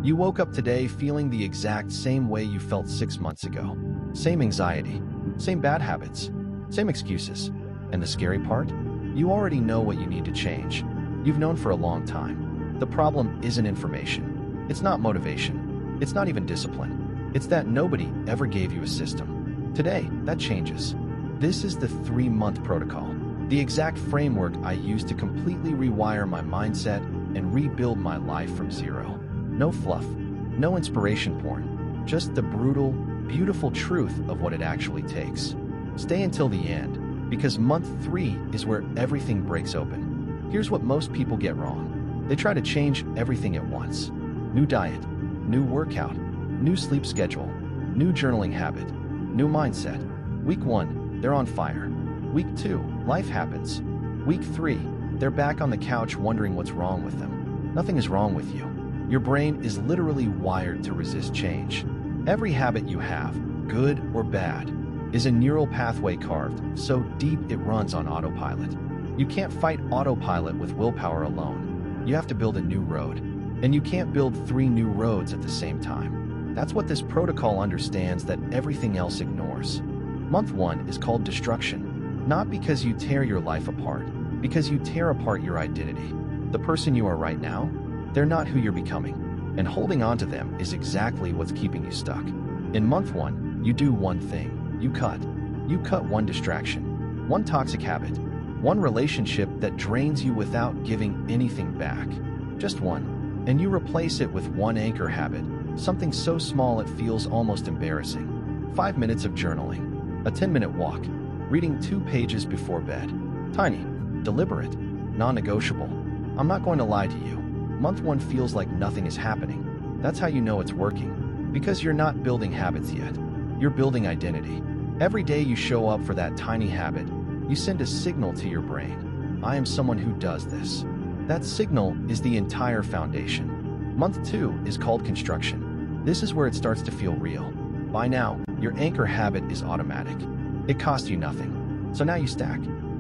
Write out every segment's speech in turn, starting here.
You woke up today feeling the exact same way you felt 6 months ago. Same anxiety, same bad habits, same excuses. And the scary part? You already know what you need to change. You've known for a long time. The problem isn't information. It's not motivation. It's not even discipline. It's that nobody ever gave you a system. Today, that changes. This is the 3-month protocol, the exact framework I use to completely rewire my mindset and rebuild my life from zero. No fluff, no inspiration porn, just the brutal, beautiful truth of what it actually takes. Stay until the end, because month 3 is where everything breaks open. Here's what most people get wrong. They try to change everything at once. New diet, new workout, new sleep schedule, new journaling habit, new mindset. Week 1, they're on fire. Week 2, life happens. Week 3, they're back on the couch wondering what's wrong with them. Nothing is wrong with you. Your brain is literally wired to resist change. Every habit you have, good or bad, is a neural pathway carved so deep it runs on autopilot. You can't fight autopilot with willpower alone. You have to build a new road. And you can't build 3 new roads at the same time. That's what this protocol understands that everything else ignores. Month 1 is called destruction, not because you tear your life apart, because you tear apart your identity. The person you are right now, they're not who you're becoming, and holding on to them is exactly what's keeping you stuck. In month 1, you do one thing. You cut. You cut one distraction, one toxic habit, one relationship that drains you without giving anything back. Just one. And you replace it with one anchor habit, something so small it feels almost embarrassing. 5 minutes of journaling, a 10-minute walk, reading 2 pages before bed. Tiny, deliberate, non-negotiable. I'm not going to lie to you. Month 1 feels like nothing is happening. That's how you know it's working. Because you're not building habits yet. You're building identity. Every day you show up for that tiny habit, you send a signal to your brain. I am someone who does this. That signal is the entire foundation. Month 2 is called construction. This is where it starts to feel real. By now, your anchor habit is automatic. It costs you nothing. So now you stack.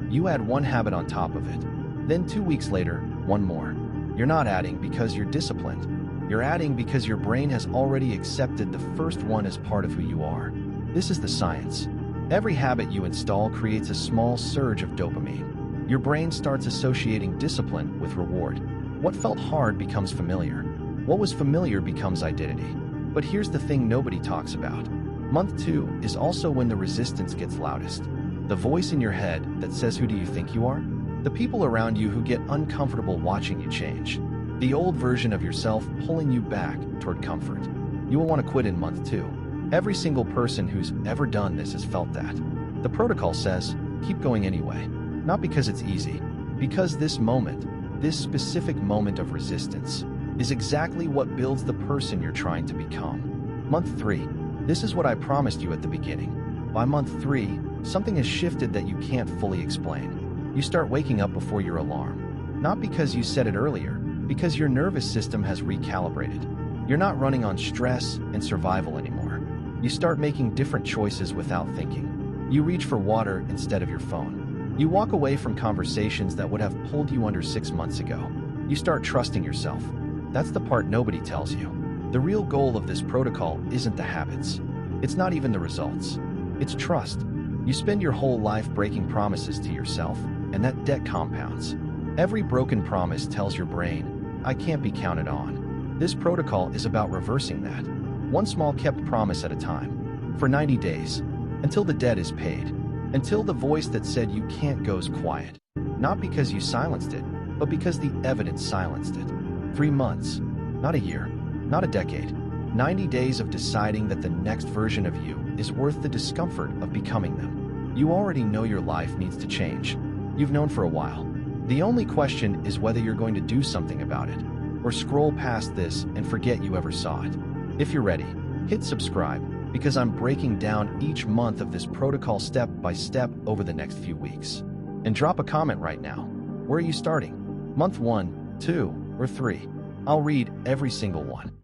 You add one habit on top of it. Then 2 weeks later, one more. You're not adding because you're disciplined. You're adding because your brain has already accepted the first one as part of who you are. This is the science. Every habit you install creates a small surge of dopamine. Your brain starts associating discipline with reward. What felt hard becomes familiar. What was familiar becomes identity. But here's the thing nobody talks about. Month 2 is also when the resistance gets loudest. The voice in your head that says, who do you think you are? The people around you who get uncomfortable watching you change. The old version of yourself pulling you back toward comfort. You will want to quit in month 2. Every single person who's ever done this has felt that. The protocol says, keep going anyway. Not because it's easy, because this moment, this specific moment of resistance, is exactly what builds the person you're trying to become. Month 3, this is what I promised you at the beginning. By month 3, something has shifted that you can't fully explain. You start waking up before your alarm. Not because you said it earlier, because your nervous system has recalibrated. You're not running on stress and survival anymore. You start making different choices without thinking. You reach for water instead of your phone. You walk away from conversations that would have pulled you under 6 months ago. You start trusting yourself. That's the part nobody tells you. The real goal of this protocol isn't the habits. It's not even the results. It's trust. You spend your whole life breaking promises to yourself, and that debt compounds. Every broken promise tells your brain, I can't be counted on. This protocol is about reversing that. One small kept promise at a time. For 90 days. Until the debt is paid. Until the voice that said you can't goes quiet. Not because you silenced it, but because the evidence silenced it. 3 months. Not a year. Not a decade. 90 days of deciding that the next version of you is worth the discomfort of becoming them. You already know your life needs to change. You've known for a while. The only question is whether you're going to do something about it, or scroll past this and forget you ever saw it. If you're ready, hit subscribe, because I'm breaking down each month of this protocol step by step over the next few weeks. And drop a comment right now. Where are you starting? Month 1, 2, or 3? I'll read every single one.